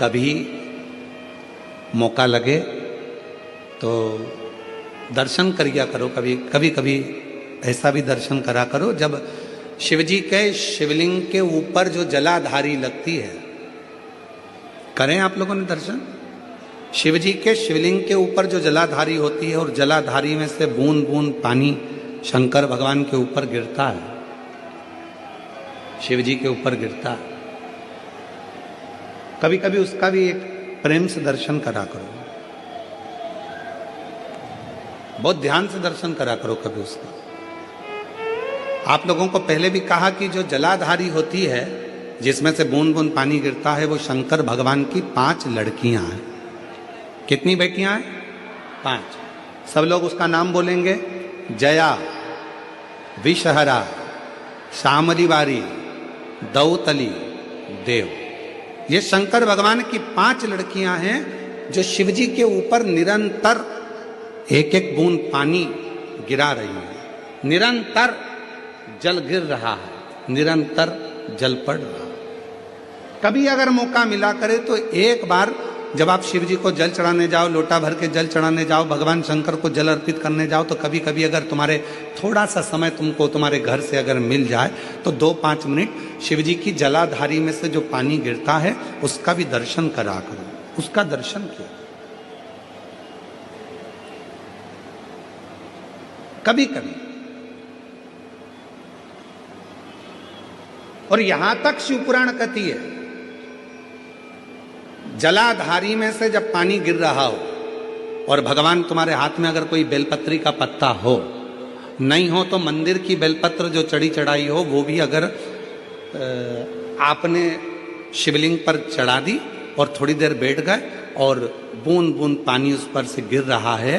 कभी मौका लगे तो दर्शन करिया करो। कभी कभी कभी ऐसा भी दर्शन करा करो जब शिवजी के शिवलिंग के ऊपर जो जलाधारी लगती है, करें आप लोगों ने दर्शन। शिवजी के शिवलिंग के ऊपर जो जलाधारी होती है और जलाधारी में से बूंद बूंद पानी शंकर भगवान के ऊपर गिरता है, शिवजी के ऊपर गिरता है। कभी कभी उसका भी एक प्रेम से दर्शन करा करो, बहुत ध्यान से दर्शन करा करो कभी उसका। आप लोगों को पहले भी कहा कि जो जलाधारी होती है जिसमें से बूंद बूंद पानी गिरता है, वो शंकर भगवान की 5 लड़कियां हैं। कितनी बेटियां हैं? 5। सब लोग उसका नाम बोलेंगे। जया, विषहरा, शामली बारी, दौतली, देव। ये शंकर भगवान की 5 लड़कियां हैं जो शिवजी के ऊपर निरंतर एक एक बूंद पानी गिरा रही है। निरंतर जल गिर रहा है, निरंतर जल पड़ रहा है। कभी अगर मौका मिला करे तो एक बार जब आप शिव जी को जल चढ़ाने जाओ, लोटा भर के जल चढ़ाने जाओ, भगवान शंकर को जल अर्पित करने जाओ, तो कभी कभी अगर तुम्हारे थोड़ा सा समय तुमको तुम्हारे घर से अगर मिल जाए तो 2-5 मिनट शिव जी की जलाधारी में से जो पानी गिरता है उसका भी दर्शन करा करो, उसका दर्शन किया कभी कभी। और यहां तक शिवपुराण कहती है, जलाधारी में से जब पानी गिर रहा हो और भगवान तुम्हारे हाथ में अगर कोई बेलपत्री का पत्ता हो, नहीं हो तो मंदिर की बेलपत्र जो चढ़ी चढ़ाई हो वो भी अगर आपने शिवलिंग पर चढ़ा दी और थोड़ी देर बैठ गए और बूंद बूंद पानी उस पर से गिर रहा है,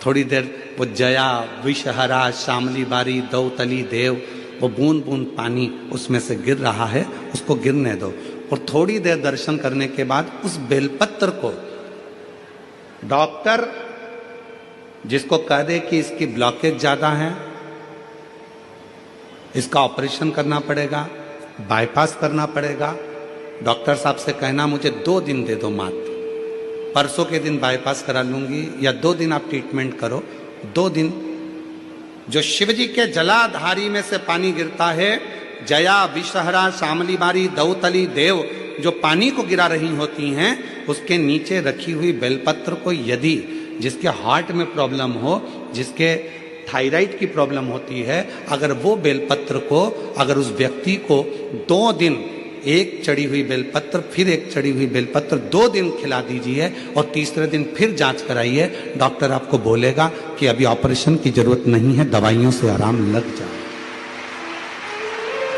थोड़ी देर वो जया, विषहरा, शामली बारी, दौतली, देव, वो बूंद बूंद पानी उसमें से गिर रहा है, उसको गिरने दो। और थोड़ी देर दर्शन करने के बाद उस बेलपत्र को डॉक्टर जिसको कह दे कि इसकी ब्लॉकेज ज्यादा है, इसका ऑपरेशन करना पड़ेगा, बाईपास करना पड़ेगा, डॉक्टर साहब से कहना मुझे 2 दिन दे दो मात्र, परसों के दिन बाईपास करा लूंगी, या 2 दिन आप ट्रीटमेंट करो। 2 दिन जो शिवजी के जलाधारी में से पानी गिरता है, जया, विषहरा, शामली बारी, दौतली, देव जो पानी को गिरा रही होती हैं, उसके नीचे रखी हुई बेलपत्र को यदि जिसके हार्ट में प्रॉब्लम हो, जिसके थायराइड की प्रॉब्लम होती है, अगर वो बेलपत्र को अगर उस व्यक्ति को 2 दिन एक चढ़ी हुई बेलपत्र फिर एक चढ़ी हुई बेलपत्र 2 दिन खिला दीजिए और तीसरे दिन फिर जांच कराइए, डॉक्टर आपको बोलेगा कि अभी ऑपरेशन की जरूरत नहीं है, दवाइयों से आराम लग जाए,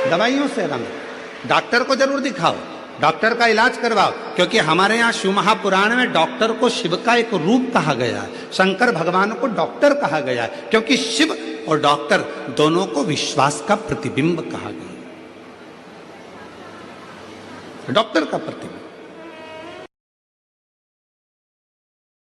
दवाइयों से आराम। डॉक्टर को जरूर दिखाओ, डॉक्टर का इलाज करवाओ, क्योंकि हमारे यहाँ शिव महापुराण में डॉक्टर को शिव का एक रूप कहा गया है, शंकर भगवान को डॉक्टर कहा गया है, क्योंकि शिव और डॉक्टर दोनों को विश्वास का प्रतिबिंब कहा गया है, डॉक्टर का प्रतिबिंब।